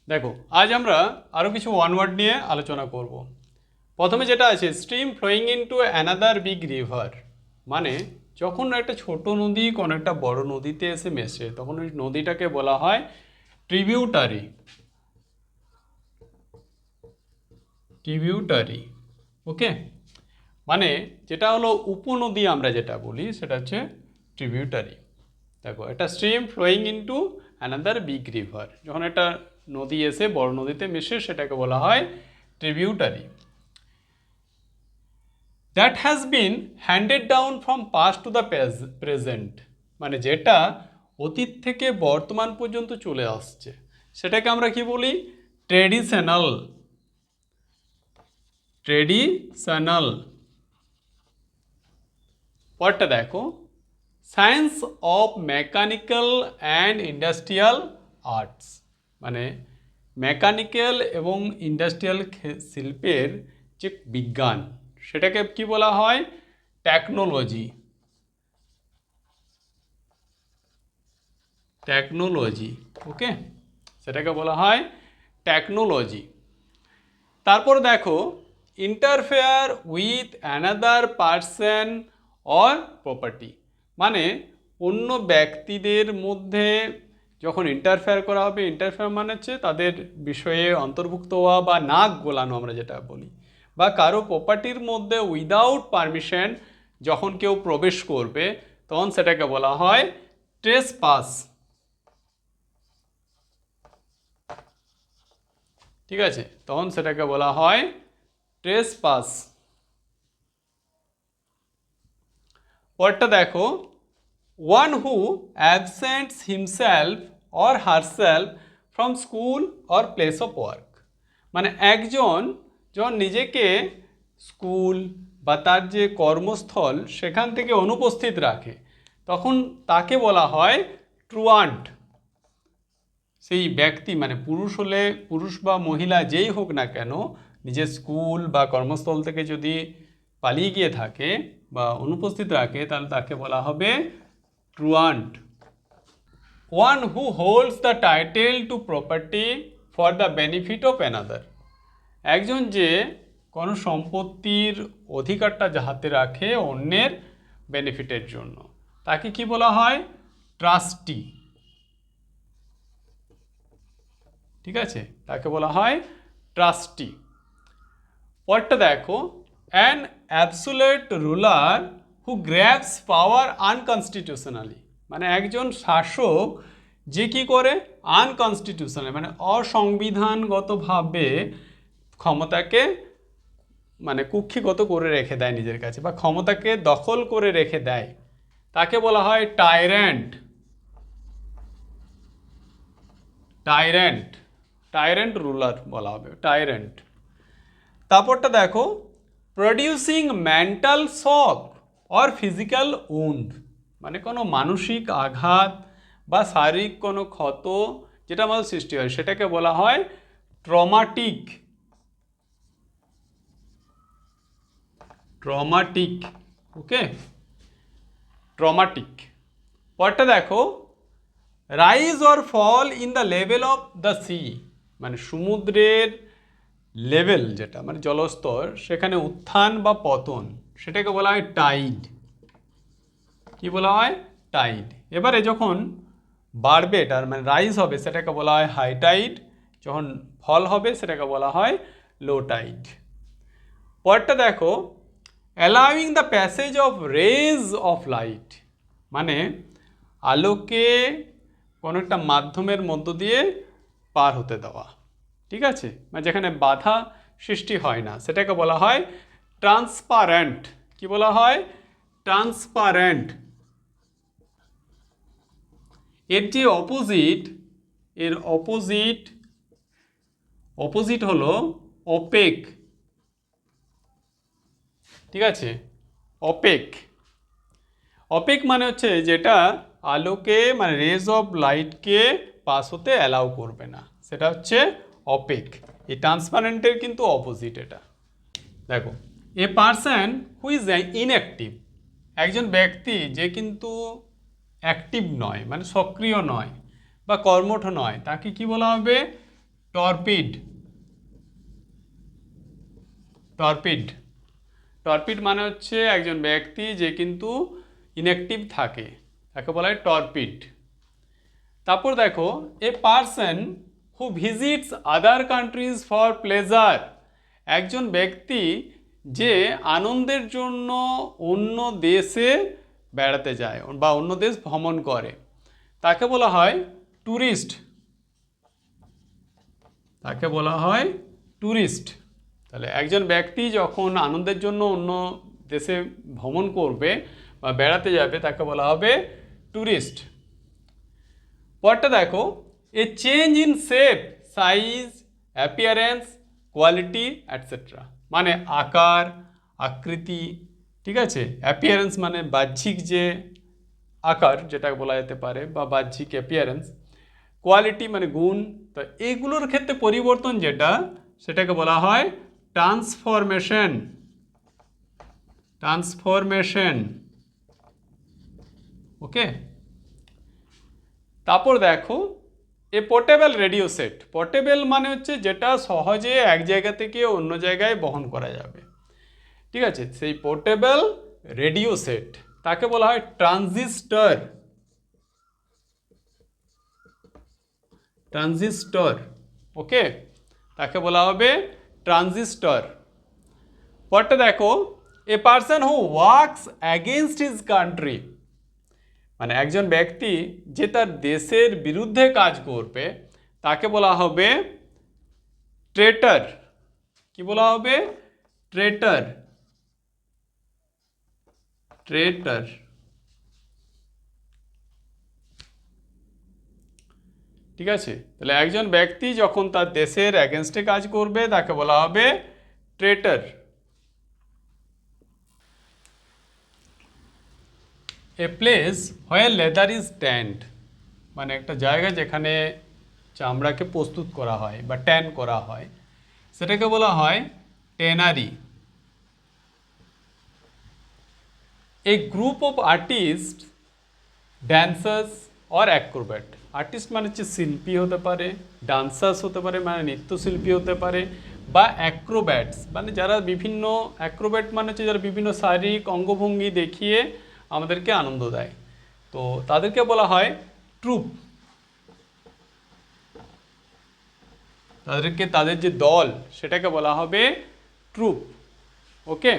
দেখো আজ আমরা আরও কিছু ওয়ান ওয়ার্ড নিয়ে আলোচনা করব। প্রথমে যেটা আছে stream flowing into another big river, মানে যখন একটা ছোট নদী কোনো একটা বড় নদীতে এসে মেশে তখন ওই নদীটাকে বলা হয় ট্রিবিউটারি। ট্রিবিউটারি, ওকে, মানে যেটা হলো উপনদী আমরা যেটা বলি সেটা হচ্ছে ট্রিবিউটারি। দেখো একটা stream flowing into another big river, যখন একটা নদী এসে বড় নদীতে মেশে সেটাকে বলা হয় tributary. That has been handed down from past to the present, মানে যেটা অতীত থেকে বর্তমান পর্যন্ত চলে আসছে সেটাকে আমরা কি বলি ট্রেডিশনাল। ট্রেডিশনাল। পরটা দেখো science of mechanical and industrial arts, মানে মেকানিক্যাল এবং ইন্ডাস্ট্রিয়াল শিল্পের যে বিজ্ঞান সেটাকে কি বলা হয় টেকনোলজি। টেকনোলজি, ওকে, সেটাকে বলা হয় টেকনোলজি। তারপর দেখো interfere with another person or property, মানে অন্য ব্যক্তিদের মধ্যে যখন ইন্টারফেয়ার করা হবে, ইন্টারফেয়ার মানে হচ্ছে তাদের বিষয়ে অন্তর্ভুক্ত হওয়া বা নাক গোলানো আমরা যেটা বলি, বা কারো প্রপার্টির মধ্যে উইদাউট পারমিশন যখন কেউ প্রবেশ করবে তখন সেটাকে বলা হয় ট্রেসপাস। ঠিক আছে, তখন সেটাকে বলা হয় ট্রেসপাস। পরটা দেখো one who absents himself or herself from school or place of work, মানে একজন যখন নিজেকে স্কুল বা তার যে কর্মস্থল সেখান থেকে অনুপস্থিত রাখে তখন তাকে বলা হয় ট্রুয়ান্ট। সেই ব্যক্তি মানে পুরুষ হলে পুরুষ বা মহিলা যেই হোক না কেন নিজের স্কুল বা কর্মস্থল থেকে যদি পালিয়ে গিয়ে থাকে বা অনুপস্থিত রাখে তাহলে তাকে বলা হবে truant. One who holds the title to property for the benefit of another, একজন যে কোনো সম্পত্তির অধিকারটা হাতে রাখে অন্যের বেনিফিটের জন্য তাকে কি বলা হয় ট্রাস্টি। ঠিক আছে, তাকে বলা হয় ট্রাস্টি। পরটা দেখো an absolute ruler who grabs power unconstitutionally, মানে একজন শাসক যে কি করে আনকনস্টিটিউশনালি মানে অসংবিধানগতভাবে ক্ষমতাকে মানে কুক্ষিগত করে রেখে দেয় নিজের কাছে বা ক্ষমতাকে দখল করে রেখে দেয় তাকে বলা হয় টাইরেন্ট। টাইরেন্ট, টাইরেন্ট রুলার বলা হবে টাইরেন্ট। তারপরটা দেখো producing mental shock or physical wound, মানে কোনো মানসিক আঘাত বা শারীরিক কোনো ক্ষত যেটা আমাদের সৃষ্টি হয় সেটাকে বলা হয় ট্রমাটিক। Traumatic, okay, traumatic. পরটা দেখো rise or fall in the level of the sea, মানে সমুদ্রের লেভেল যেটা মানে জলস্তর সেখানে উত্থান বা পতন সেটাকে বলা হয় টাইড। কি বলা হয় টাইড। এবারে যখন বাড়বে এটার মানে রাইজ হবে সেটাকে বলা হয় হাই টাইড, যখন ফল হবে সেটাকে বলা হয় লো টাইড। পরটা দেখো allowing the passage of rays of light, মানে আলোকে কোনো একটা মাধ্যমের মধ্য দিয়ে পার হতে দেওয়া। ঠিক আছে, মানে যেখানে বাধা সৃষ্টি হয় না সেটাকে বলা হয় ট্রান্সপারেন্ট। কি বলা হয় ট্রান্সপারেন্ট। এর যে অপোজিট, এর অপোজিট, অপোজিট হলো অপেক। ঠিক আছে, অপেক। অপেক মানে হচ্ছে যেটা আলোকে মানে রেজ অফ লাইটকে পাস হতে অ্যালাউ করবে না সেটা হচ্ছে অপেক। এই ট্রান্সপারেন্টের কিন্তু অপোজিট এটা। দেখো a person who is inactive, একজন ব্যক্তি যে কিন্তু অ্যাক্টিভ নয় মানে সক্রিয় নয় বা কর্মঠ নয় তাকে কি বলা হবে টর্পিড, টর্পিড, টর্পিড মানে হচ্ছে একজন ব্যক্তি যে কিন্তু ইনঅ্যাক্টিভ থাকে, তাকে বলা হয় টর্পিড। তারপর দেখো, a person who visits other countries for pleasure, একজন ব্যক্তি যে আনন্দের জন্য অন্য দেশে বেড়াতে যায় বা অন্য দেশ ভ্রমণ করে, তাকে বলা হয় ট্যুরিস্ট, তাকে বলা হয় ট্যুরিস্ট। তাহলে একজন ব্যক্তি যখন আনন্দের জন্য অন্য দেশে ভ্রমণ করবে বা বেড়াতে যাবে তাকে বলা হবে ট্যুরিস্ট। পরটা দেখো, এ change in shape, size, appearance, quality etcetera, মানে আকার, আকৃতি, ঠিক আছে। অ্যাপিয়ারেন্স মানে বাহ্যিক যে আকার যেটা বলা যেতে পারে বা বাহ্যিক অ্যাপিয়ারেন্স, কোয়ালিটি মানে গুণ। তো এইগুলোর ক্ষেত্রে পরিবর্তন যেটা, সেটাকে বলা হয় ট্রান্সফরমেশন, ট্রান্সফরমেশন, ওকে। তারপর দেখো, এ পোর্টেবল রেডিও সেট, পোর্টেবল মানে হচ্ছে যেটা সহজে এক জায়গা থেকে অন্য জায়গায় বহন করা যাবে, ঠিক আছে। সেই পোর্টেবল রেডিও সেট তাকে বলা হয় ট্রানজিস্টর, ট্রানজিস্টর, ওকে, তাকে বলা হবে ট্রানজিস্টর। পরটা দেখো, a person who works against his country, মানে একজন ব্যক্তি যে তার দেশের বিরুদ্ধে কাজ করবে তাকে বলা হবে ট্রেটার, কি বলা হবে, ট্রেটার, ট্রেটার, ঠিক আছে। তাহলে একজন ব্যক্তি যখন তার দেশের অ্যাগেনস্টে কাজ করবে তাকে বলা হবে traitor. A place where leather is tanned, মানে একটা জায়গা যেখানে চামড়াকে প্রস্তুত করা হয় বা ট্যান করা হয়, সেটাকে বলা হয় tannery. A group of artist, ড্যান্সার্স or Acrobat, artist মানে হচ্ছে শিল্পী হতে পারে, ডান্সার্স হতে পারে মানে নৃত্যশিল্পী হতে পারে, বা অ্যাক্রোব্যাটস মানে যারা বিভিন্ন, অ্যাক্রোব্যাট মানে হচ্ছে যারা বিভিন্ন শারীরিক অঙ্গভঙ্গি দেখিয়ে আমাদেরকে আনন্দ দেয়, তো তাদেরকে বলা হয় ট্রুপ, তাদেরকে তাদের যে দল সেটাকে বলা হবে ট্রুপ, ওকে।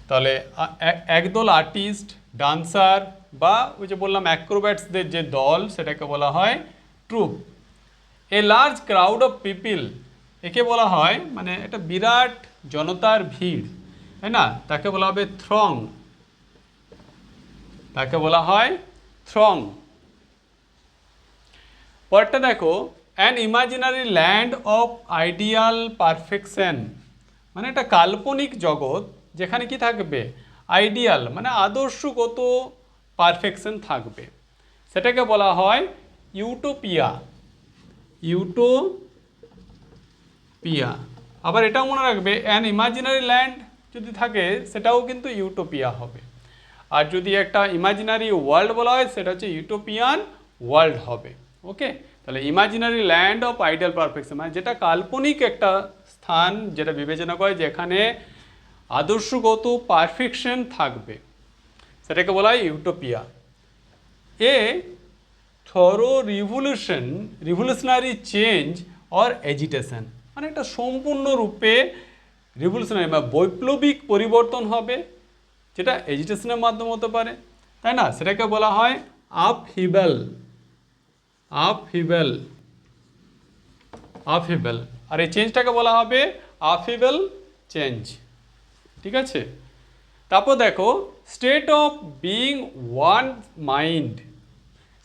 তাহলে একদল আর্টিস্ট, ডান্সার বা ওই যে বললাম অ্যাক্রোব্যাটসদের যে দল সেটাকে বলা হয় troop. A large crowd of people, একে বলা হয় মানে একটা বিরাট জনতার ভিড়, তাই না, তাকে বলা হবে থ্রং, তাকে বলা হয় থ্রং। পরটা দেখো, an imaginary land of ideal perfection, মানে একটা কাল্পনিক জগৎ যেখানে কি থাকবে, আইডিয়াল মানে আদর্শগত পারফেকশন থাকবে, সেটাকে বলা হয় ইউটোপিয়া, ইউটোপিয়া। আবার এটাও মনে রাখবে, অ্যান ইমাজিনারি ল্যান্ড যদি থাকে সেটাও কিন্তু ইউটোপিয়া হবে, আর যদি একটা ইমাজিনারি ওয়ার্ল্ড বলা হয় সেটা হচ্ছে ইউটোপিয়ান ওয়ার্ল্ড হবে, ওকে। তাহলে imaginary land of ideal perfection মানে যেটা কাল্পনিক একটা স্থান যেটা বিবেচনা করে যেখানে আদর্শগত পারফেকশন থাকবে, সেটাকে বলা হয় utopia. A thorough revolutionary change or agitation, মানে একটা সম্পূর্ণরূপে রিভলিউশনারি বা বৈপ্লবিক পরিবর্তন হবে, যেটা এজিটেশনের মাধ্যমে হতে পারে, তাই না, সেটাকে বলা হয় আপহিবেল, আপহিবেল, আপহিবেল। আর এই চেঞ্জটাকে বলা হবে আপহিবেল চেঞ্জ, ঠিক আছে। তারপর দেখো, state of being one mind,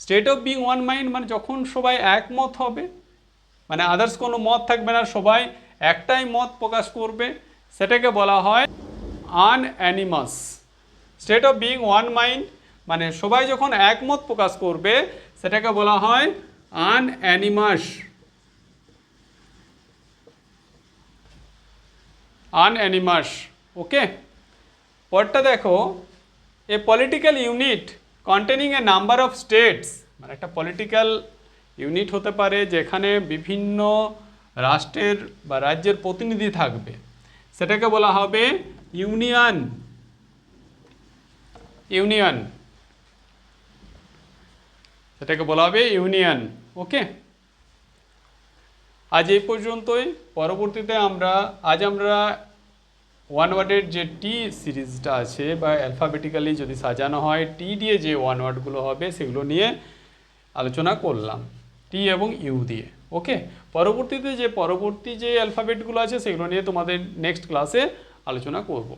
state of being one mind মানে যখন সবাই একমত হবে, মানে আদার্স কোনো মত থাকবে না, সবাই একটাই মত প্রকাশ করবে, সেটাকে বলা হয় unanimous. State of being one mind মানে সবাই যখন একমত প্রকাশ করবে সেটাকে বলা হয় আনঅ্যানিমাস, আনঅ্যানিমাস, ওকে। পরটা দেখো, a political unit containing A number of states, মানে একটা পলিটিক্যাল ইউনিট হতে পারে যেখানে বিভিন্ন রাষ্ট্রের বা রাজ্যের প্রতিনিধি থাকবে, সেটাকে বলা হবে ইউনিয়ন। ইউনিয়ন, সেটাকে বলা হবে ইউনিয়ন। ওকে, আজ এই পর্যন্তই। পরবর্তীতে আজ আমরা ওয়ান ওয়ার্ডের যে টি সিরিজটা আছে বা অ্যালফাবেটিক্যালি যদি সাজানো হয় টি দিয়ে যে ওয়ান ওয়ার্ডগুলো হবে সেগুলো নিয়ে আলোচনা করলাম, টি এবং ইউ দিয়ে। ওকে, পরবর্তী যে অ্যালফাবেটগুলো আছে সেগুলো নিয়ে তোমাদের নেক্সট ক্লাসে আলোচনা করব।